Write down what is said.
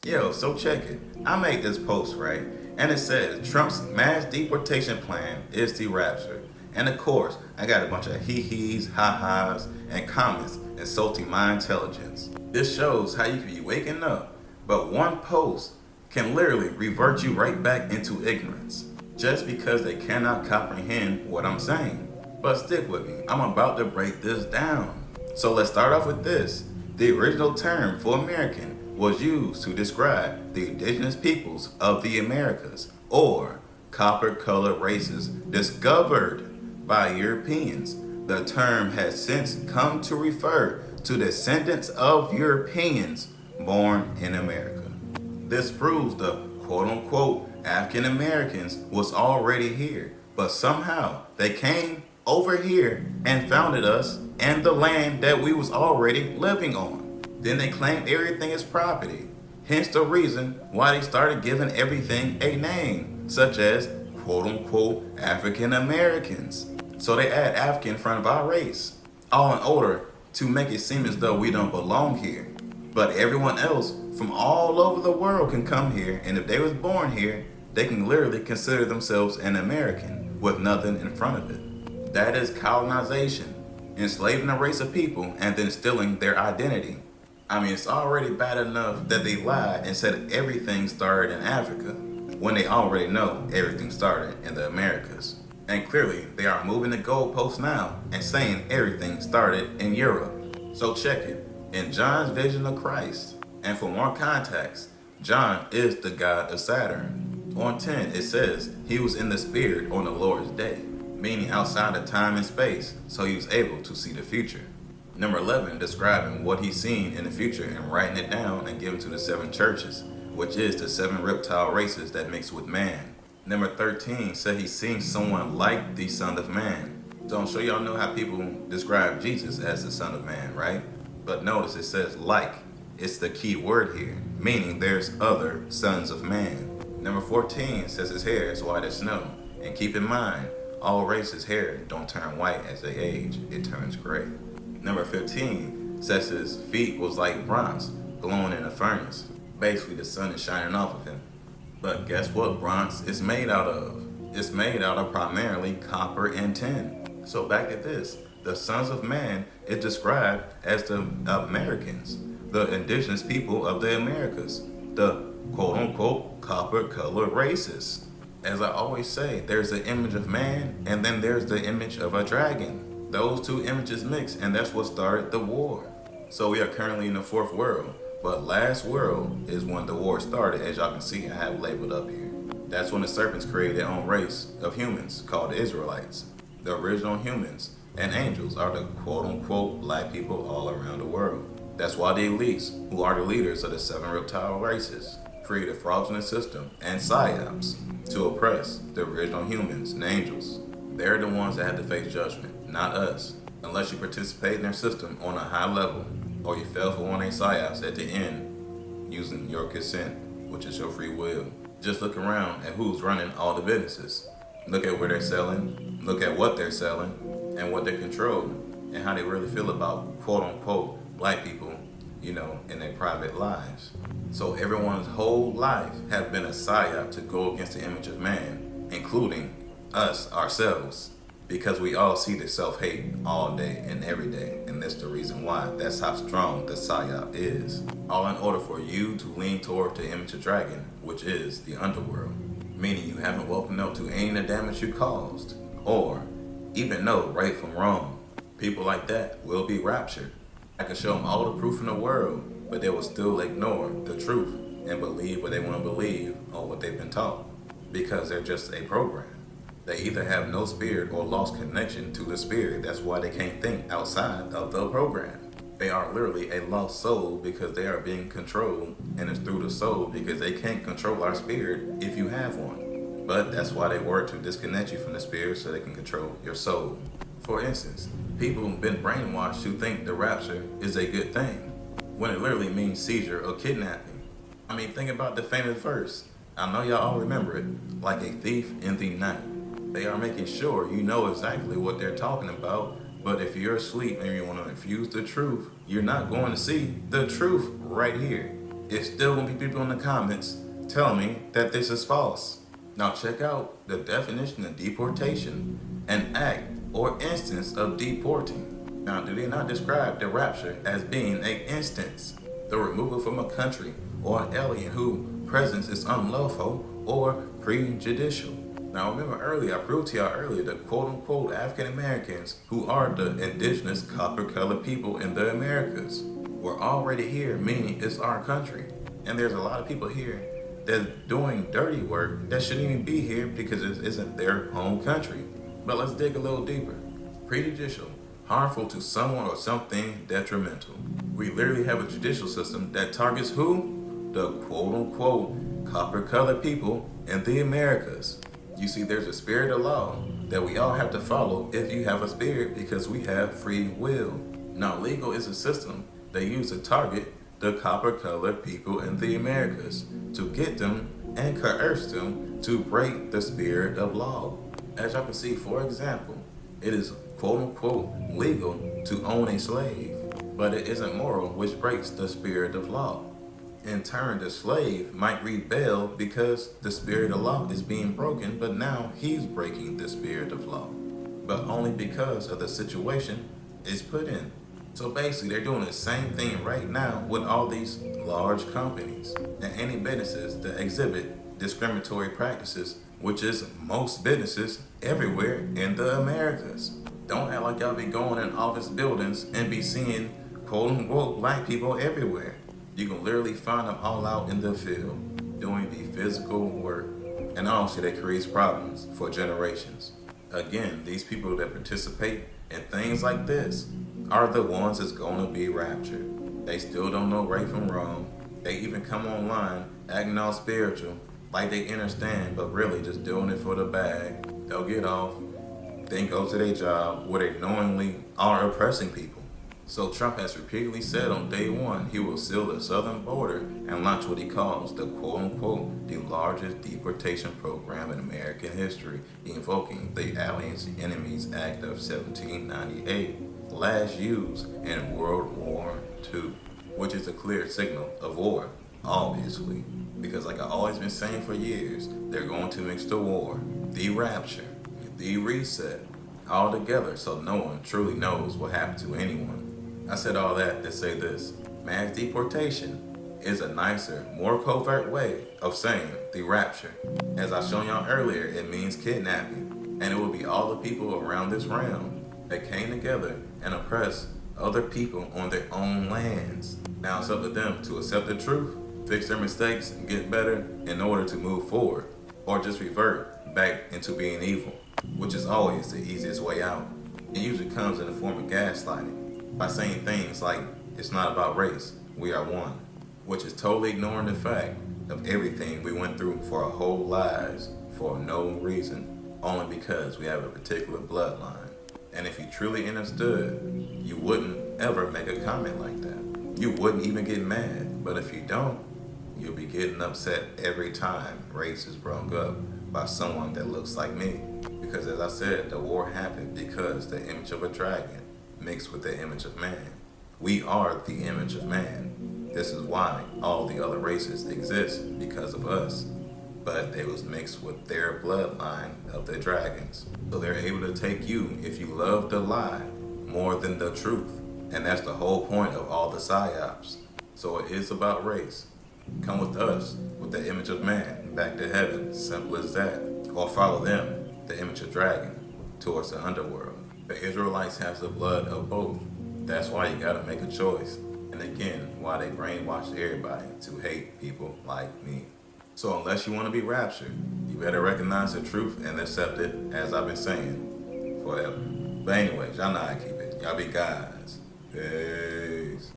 Yo, so check it. I made this post, right? And it says Trump's mass deportation plan is the rapture. And of course, I got a bunch of hee-hees, ha-has, and comments insulting my intelligence. This shows how you can be waking up, but one post can literally revert you right back into ignorance just because they cannot comprehend what I'm saying. But stick with me, I'm about to break this down. So let's start off with this. The original term for American was used to describe the indigenous peoples of the Americas, or copper-colored races discovered by Europeans. The term has since come to refer to descendants of Europeans born in America. This proves the quote-unquote African Americans was already here, but somehow they came over here and founded us and the land that we was already living on. Then they claimed everything as property. Hence the reason why they started giving everything a name, such as quote-unquote African Americans. So they add African in front of our race, all in order to make it seem as though we don't belong here. But everyone else from all over the world can come here, and if they was born here, they can literally consider themselves an American with nothing in front of it. That is colonization, enslaving a race of people and then stealing their identity. I mean, it's already bad enough that they lied and said everything started in Africa, when they already know everything started in the Americas. And clearly, they are moving the goalposts now and saying everything started in Europe. So check it. In John's vision of Christ, and for more context, John is the god of Saturn. On 10, it says he was in the spirit on the Lord's day, meaning outside of time and space, so he was able to see the future. Number 11, describing what he's seen in the future and writing it down and giving to the 7 churches, which is the 7 reptile races that mix with man. Number 13 said he's seen someone like the Son of Man. So I'm sure y'all know how people describe Jesus as the Son of Man, right? But notice it says like. It's the key word here, meaning there's other sons of man. Number 14 says his hair is white as snow. And keep in mind, all races' hair don't turn white as they age, it turns gray. Number 15 says his feet was like bronze, glowing in a furnace. Basically, the sun is shining off of him. But guess what bronze is made out of? It's made out of primarily copper and tin. So back at this, the sons of man is described as the Americans, the indigenous people of the Americas, the quote-unquote copper-colored races. As I always say, there's the image of man, and then there's the image of a dragon. Those two images mix, and that's what started the war. So we are currently in the 4th world, but last world is when the war started, as y'all can see I have labeled up here. That's when the serpents created their own race of humans called the Israelites. The original humans and angels are the quote-unquote black people all around the world. That's why the elites, who are the leaders of the 7 reptile races, created a fraudulent system and psyops to oppress the original humans and angels. They're the ones that have to face judgment, not us, unless you participate in their system on a high level, or you fell for one of their psyops at the end using your consent, which is your free will. Just look around at who's running all the businesses. Look at where they're selling, look at what they're selling, and what they control, and how they really feel about quote-unquote black people, in their private lives. So everyone's whole life have been a psyop to go against the image of man, including us ourselves, because we all see the self-hate all day and every day, and that's the reason why. That's how strong the psyop is. All in order for you to lean toward the image of dragon, which is the underworld, meaning you haven't woken up to any of the damage you caused, or even know right from wrong. People like that will be raptured. I could show them all the proof in the world, but they will still ignore the truth and believe what they want to believe or what they've been taught, because they're just a program. They either have no spirit or lost connection to the spirit. That's why they can't think outside of the program. They are literally a lost soul because they are being controlled, and it's through the soul because they can't control our spirit if you have one. But that's why they work to disconnect you from the spirit so they can control your soul. For instance, people have been brainwashed to think the rapture is a good thing, when it literally means seizure or kidnapping. I mean, think about the famous verse. I know y'all all remember it, like a thief in the night. They are making sure you know exactly what they're talking about, but if you're asleep and you want to infuse the truth, you're not going to see the truth right here. it's still gonna be people in the comments telling me that this is false. Now check out the definition of deportation: an act or instance of deporting. Now, do they not describe the rapture as being an instance, the removal from a country or an alien whose presence is unlawful or prejudicial? Now remember earlier, I proved to y'all earlier, the quote-unquote African Americans, who are the indigenous copper-colored people in the Americas, were already here, meaning it's our country. And there's a lot of people here that's doing dirty work that shouldn't even be here because it isn't their home country. But let's dig a little deeper. Prejudicial, harmful to someone or something detrimental. We literally have a judicial system that targets who? The quote-unquote copper-colored people in the Americas. You see, there's a spirit of law that we all have to follow if you have a spirit, because we have free will. Now, legal is a system they use to target the copper-colored people in the Americas to get them and coerce them to break the spirit of law. As y'all can see, for example, it is quote-unquote legal to own a slave, but it isn't moral, which breaks the spirit of law. In turn, the slave might rebel because the spirit of law is being broken, but now he's breaking the spirit of law, but only because of the situation it's put in. So basically, they're doing the same thing right now with all these large companies and any businesses that exhibit discriminatory practices, which is most businesses everywhere in the Americas. Don't act like y'all be going in office buildings and be seeing quote-unquote black people everywhere. You can literally find them all out in the field doing the physical work. And honestly, that creates problems for generations. Again, these people that participate in things like this are the ones that's going to be raptured. They still don't know right from wrong. They even come online acting all spiritual, like they understand, but really just doing it for the bag. They'll get off, then go to their job where they knowingly are oppressing people. So Trump has repeatedly said on day one he will seal the southern border and launch what he calls the quote-unquote the largest deportation program in American history, invoking the Aliens Enemies Act of 1798, last used in World War II, which is a clear signal of war, obviously. Because like I've always been saying for years, they're going to mix the war, the rapture, the reset, all together so no one truly knows what happened to anyone. I said all that to say this: mass deportation is a nicer, more covert way of saying the rapture. As I shown y'all earlier, it means kidnapping, and it will be all the people around this realm that came together and oppressed other people on their own lands. Now it's up to them to accept the truth, fix their mistakes, and get better in order to move forward, or just revert back into being evil, which is always the easiest way out. It usually comes in the form of gaslighting, by saying things like, it's not about race, we are one, which is totally ignoring the fact of everything we went through for our whole lives for no reason, only because we have a particular bloodline. And if you truly understood, you wouldn't ever make a comment like that. You wouldn't even get mad. But if you don't, you'll be getting upset every time race is brought up by someone that looks like me. Because as I said, the war happened because the image of a dragon mixed with the image of man. We are the image of man. This is why all the other races exist, because of us. But they was mixed with their bloodline of the dragons. So they're able to take you if you love the lie more than the truth. And that's the whole point of all the psyops. So it is about race. Come with us, with the image of man, back to heaven, simple as that. Or follow them, the image of dragon, towards the underworld. The Israelites have the blood of both. That's why you gotta make a choice. And again, why they brainwash everybody to hate people like me. So unless you want to be raptured, you better recognize the truth and accept it, as I've been saying forever. But anyways, y'all know how I keep it. Y'all be guys. Peace.